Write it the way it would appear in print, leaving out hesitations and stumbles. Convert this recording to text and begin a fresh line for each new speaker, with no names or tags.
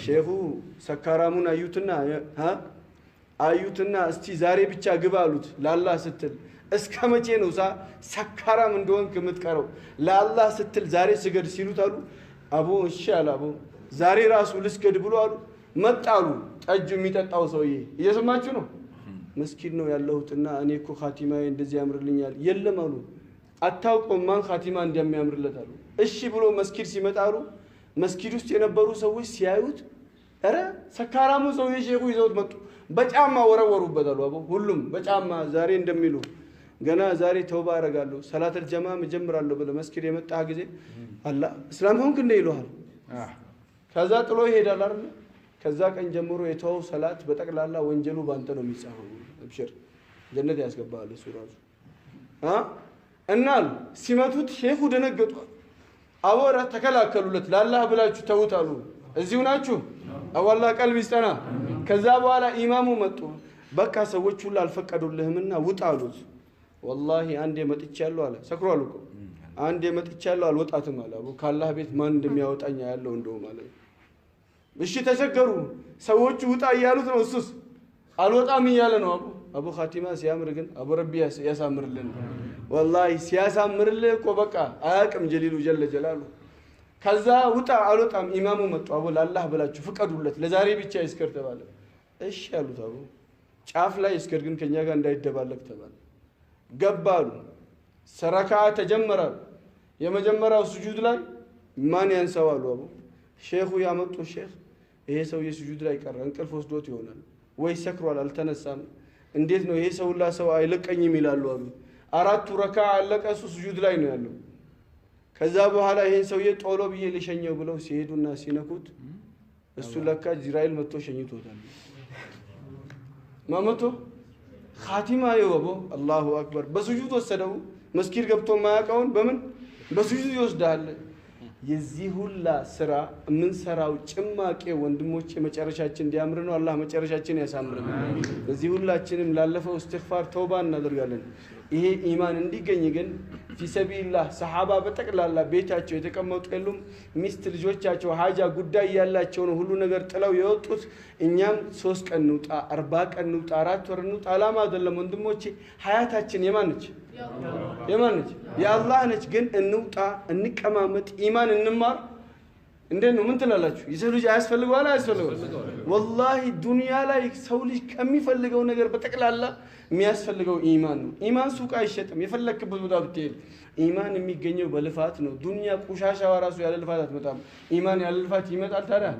ሼኹ ሰካራሙን አዩትና እስቲ ዛሬ ብቻ ግባ አሉት ለአላህ ስትል እስከ መቼ ነው ሰካራም እንደሆንክ የምትቀረው ለአላህ ስትል ዛሬ ስገድ ሲሉት አሉ አቡ እሺ አለ አቡ ዛሬ ራሱ ልስገድ ብሎ አሉ መጣሉ ጠጅ የሚጠጣው ሰውዬ እየሰማችሁ ነው መስኪን ነው ያለሁትና እኔ እኮ ኻቲማዬ እንደዚህ ያምርልኛል የለም አሉ አታውቁም ማን ኻቲማ እንደሚያምርለት አሉ እሺ ብሎ መስኪድ ሲመጣሉ መስኪድ ውስጥ የነበሩ ሰዎች ሲያዩት አረ ሰካራሙ ሰውዬ ሼኹ ይዘውት መጡ በጫማ ወረወሩበት አሉ አቡ ሁሉም በጫማ ዛሬ እንደሚሉ ገና ዛሬ ተውባ አረጋለሁ ሰላተል ጀማ መጀመራለሁ ብለ መስጊድ የመጣ ጊዜ አላህ እስላም ሆንክ እንደ ይሏል ከዛ ጥሎ ይሄዳል አይደል ከዛ ቀን ጀምሮ የተወው ሰላት በጠቅላላ ወንጀሉ ባንተ ነው የሚጻፈው አብሽር ጀነት ያስገባል እሱ ራሱ እናል ሲመቱት ሼኹ ደነገጡ አወራ ተከላከሉለት ለአላህ ብላችሁ ተውታሉ እዚሁ ናችሁ አዋላ ቀልብ ይስጠና ከዛ በኋላ ኢማሙ መጡ በቃ ሰዎች ሁሉ አልፈቀዱልህምና ውጣ አሉት والله አንዴ መጥቻለሁ አለ ሰክሯል እኮ አንዴ መጥቻለሁ አልወጣትም አለ አቡ ካላህ ቤት ማን እንደሚያወጣኛ ያለው እንደው ማለት እሺ ተቸገሩ ሰዎች ውጣ ያሉት ነው እሱስ አልወጣም ይያለ ነው አቡ ኻቲማ ሲያምር ግን አቡ ረቢ ያሳምርልን والله ሲያሳምርልህ እኮ በቃ አያቅም ጀሊሉ ጀለ ጀላሉ ከዛ ውጣ አልወጣም ኢማሙ መጡ አቡ ለአላህ ብላችሁ ፍቀዱለት ለዛሬ ብቻ ይስከር ተባለ እሺ ያሉት አቡ ጫፍ ላይ ይስከር ግን ከኛ ጋር እንዳይደባለቅ ተባለ ገባሉ ሰረካ ተጀመረ የመጀመሪያው ስጁድ ላይ ማን ያንሳዋሉ አቡ ሼኹ ያመጡ ሼኽ ይሄ ሰው የስጁድ ላይ ቀረ እንቅልፍ ወስዶት ይሆናል ወይ ሰክሯል አልተነሳም እንዴት ነው ይሄ ሰውላ ሰው አይለቀኝም ይላሉ አሉ አራቱ ረካ አለቀሱ ስጁድ ላይ ነው ያለው ከዛ በኋላ ይሄ ሰውዬ ጦሎ ብዬ ልሸኘው ብለው ሲሄዱና ሲነኩት እሱ ለካ ጅራይል መጥቶ ሸኝቶታል ማመቶ ኻቲማ ይወቦ አላሁ አክበር በስጁድ ወሰደው መስጊድ ገብቶ ማያቀውን በምን በስጁድ ይወስዳል የዚህ ሁላ ስራ ምን ሰራው ጭማቄ ወንድሞቼ መጨረሻችን እንዲያምር ነው አላህ መጨረሻችን ያሳምርልን በዚህ ሁላችንም ላለፈው እስትግፋር ተውባ እናደርጋለን ይሄ ኢማን እንዲገኝ ግን ፊሰቢላህ ሰሃባ በጠቅላላ ቤታቸው የተቀመጡ የሉም ሚስት ልጆቻቸው ሀጃ ጉዳይ ያላቸው ነው ሁሉ ነገር ጥለው የወጡት እኛም 3 ቀን እንውጣ 40 ቀን እንውጣ 4 ወር እንውጣ አላማ አይደለም ወንድሞቼ ሀያታችን የማን ነች የአላህ ነች ግን እንውጣ እንቀማመጥ ኢማን እንማር እንዴት ነው ምን ትላላችሁ የሰው ልጅ አያስፈልገዋል والله ዱንያ ላይ ሰው ልጅ ከሚፈልገው ነገር በጠቅላላ የሚያስፈልገው ኢማን ነው ኢማን ሱቅ አይሸጥም የፈለክበት ቦታ ብትሄድ ኢማን የሚገኘው በልፋት ነው ዱንያ ቁሻሻዋ ራሱ ያለ ልፋት አትመጣም ኢማን ያለ ልፋት ይመጣል ታዲያ